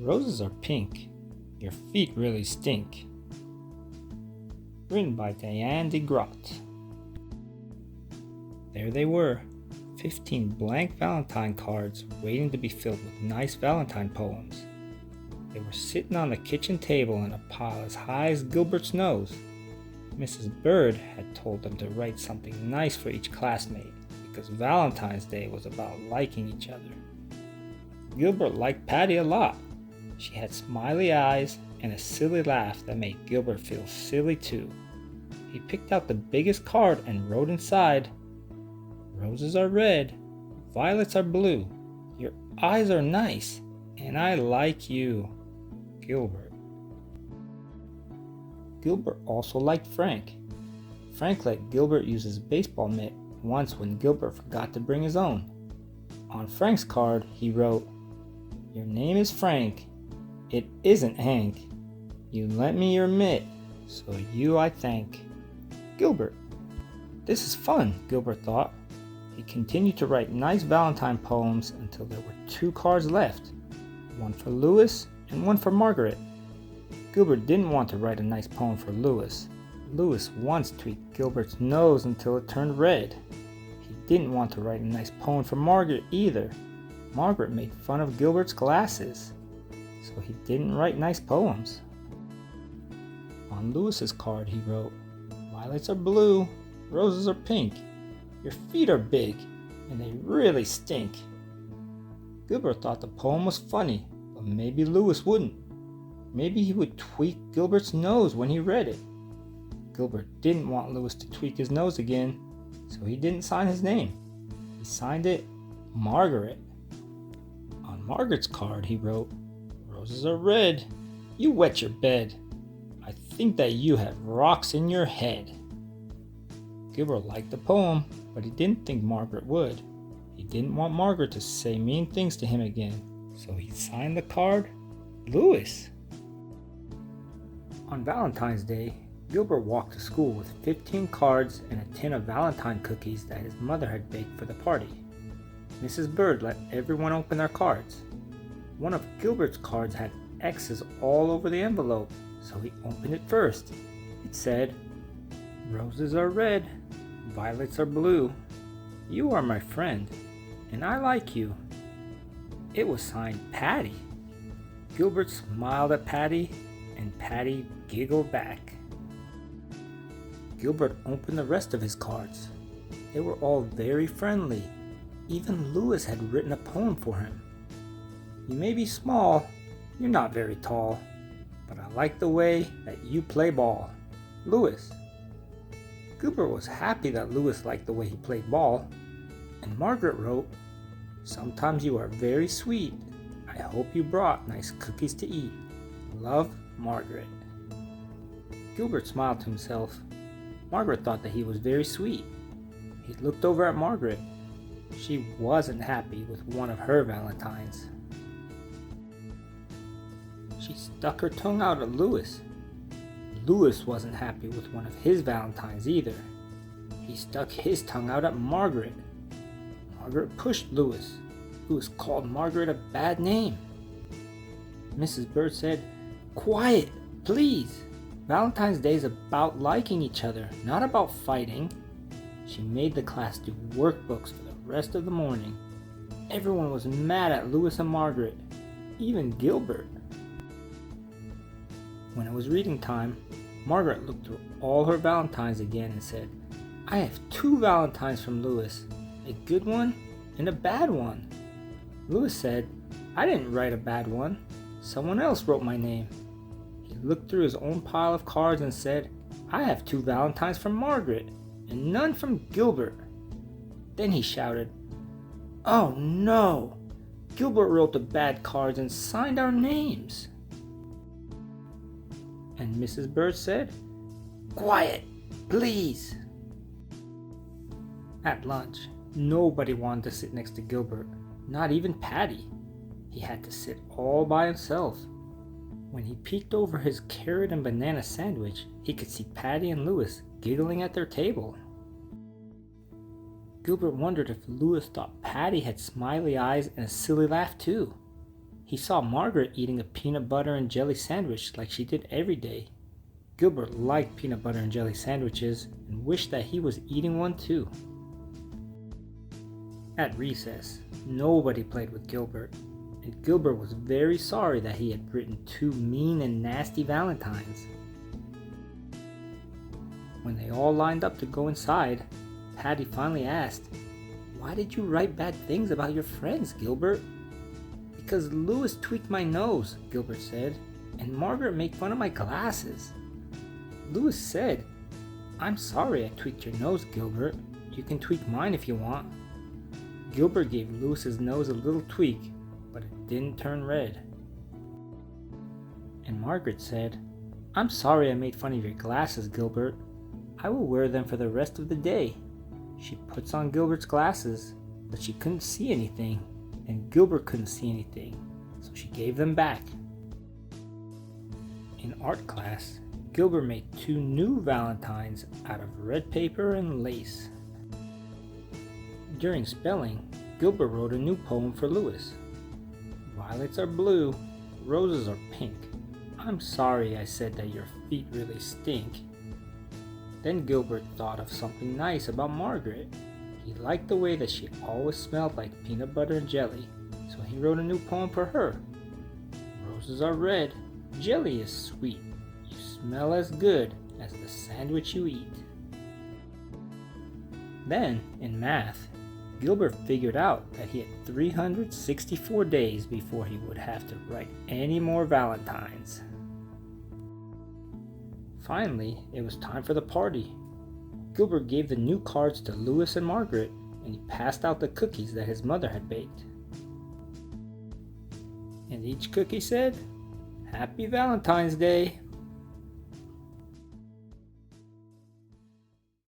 Roses are pink. Your feet really stink. Written by Diane deGroat. There they were, 15 blank Valentine cards waiting to be filled with nice Valentine poems. They were sitting on the kitchen table in a pile as high as Gilbert's nose. Mrs. Bird had told them to write something nice for each classmate because Valentine's Day was about liking each other. Gilbert liked Patty a lot. She had smiley eyes and a silly laugh that made Gilbert feel silly too. He picked out the biggest card and wrote inside, "Roses are red, violets are blue, your eyes are nice, and I like you, Gilbert." Gilbert also liked Frank. Frank let Gilbert use his baseball mitt once when Gilbert forgot to bring his own. On Frank's card, he wrote, "Your name is Frank. It isn't Hank. You lent me your mitt, so you I thank. Gilbert." This is fun, Gilbert thought. He continued to write nice Valentine poems until there were 2 cards left, one for Louis and one for Margaret. Gilbert didn't want to write a nice poem for Louis. Louis once tweaked Gilbert's nose until it turned red. He didn't want to write a nice poem for Margaret either. Margaret made fun of Gilbert's glasses, so he didn't write nice poems. On Louis's card he wrote, "Violets are blue, roses are pink, your feet are big, and they really stink." Gilbert thought the poem was funny, but maybe Louis wouldn't. Maybe he would tweak Gilbert's nose when he read it. Gilbert didn't want Louis to tweak his nose again, so he didn't sign his name. He signed it Margaret. On Margaret's card he wrote, "Roses are red, you wet your bed. I think that you have rocks in your head." Gilbert liked the poem, but he didn't think Margaret would. He didn't want Margaret to say mean things to him again, so he signed the card Louis. On Valentine's Day, Gilbert walked to school with 15 cards and a tin of Valentine cookies that his mother had baked for the party. Mrs. Bird let everyone open their cards. One of Gilbert's cards had X's all over the envelope, so he opened it first. It said, "Roses are red, violets are blue. You are my friend, and I like you." It was signed Patty. Gilbert smiled at Patty, and Patty giggled back. Gilbert opened the rest of his cards. They were all very friendly. Even Louis had written a poem for him. "You may be small, you're not very tall, but I like the way that you play ball, Louis." Gilbert was happy that Louis liked the way he played ball. And Margaret wrote, "Sometimes you are very sweet. I hope you brought nice cookies to eat. Love, Margaret." Gilbert smiled to himself. Margaret thought that he was very sweet. He looked over at Margaret. She wasn't happy with one of her Valentines. She stuck her tongue out at Louis. Louis wasn't happy with one of his Valentines either. He stuck his tongue out at Margaret. Margaret pushed Louis. Louis called Margaret a bad name. Mrs. Bird said, "Quiet, please. Valentine's Day is about liking each other, not about fighting." She made the class do workbooks for the rest of the morning. Everyone was mad at Louis and Margaret, even Gilbert. When it was reading time, Margaret looked through all her Valentines again and said, "I have 2 Valentines from Louis, a good one and a bad one." Louis said, "I didn't write a bad one. Someone else wrote my name." He looked through his own pile of cards and said, "I have 2 Valentines from Margaret and none from Gilbert." Then he shouted, "Oh no! Gilbert wrote the bad cards and signed our names." And Mrs. Bird said, "Quiet, please." At lunch, nobody wanted to sit next to Gilbert, not even Patty. He had to sit all by himself. When he peeked over his carrot and banana sandwich, he could see Patty and Louis giggling at their table. Gilbert wondered if Louis thought Patty had smiley eyes and a silly laugh too. He saw Margaret eating a peanut butter and jelly sandwich like she did every day. Gilbert liked peanut butter and jelly sandwiches and wished that he was eating one too. At recess, nobody played with Gilbert, and Gilbert was very sorry that he had written 2 mean and nasty Valentines. When they all lined up to go inside, Patty finally asked, "Why did you write bad things about your friends, Gilbert?" "Because Louis tweaked my nose," Gilbert said, "and Margaret made fun of my glasses." Louis said, "I'm sorry I tweaked your nose, Gilbert. You can tweak mine if you want." Gilbert gave Louis's nose a little tweak, but it didn't turn red. And Margaret said, "I'm sorry I made fun of your glasses, Gilbert. I will wear them for the rest of the day." She puts on Gilbert's glasses, but she couldn't see anything, and Gilbert couldn't see anything, so she gave them back. In art class, Gilbert made 2 new Valentines out of red paper and lace. During spelling, Gilbert wrote a new poem for Louis. "Violets are blue, roses are pink. I'm sorry I said that your feet really stink." Then Gilbert thought of something nice about Margaret. He liked the way that she always smelled like peanut butter and jelly, so he wrote a new poem for her. "Roses are red, jelly is sweet. You smell as good as the sandwich you eat." Then, in math, Gilbert figured out that he had 364 days before he would have to write any more Valentines. Finally, it was time for the party. Gilbert gave the new cards to Louis and Margaret, and he passed out the cookies that his mother had baked. And each cookie said, "Happy Valentine's Day."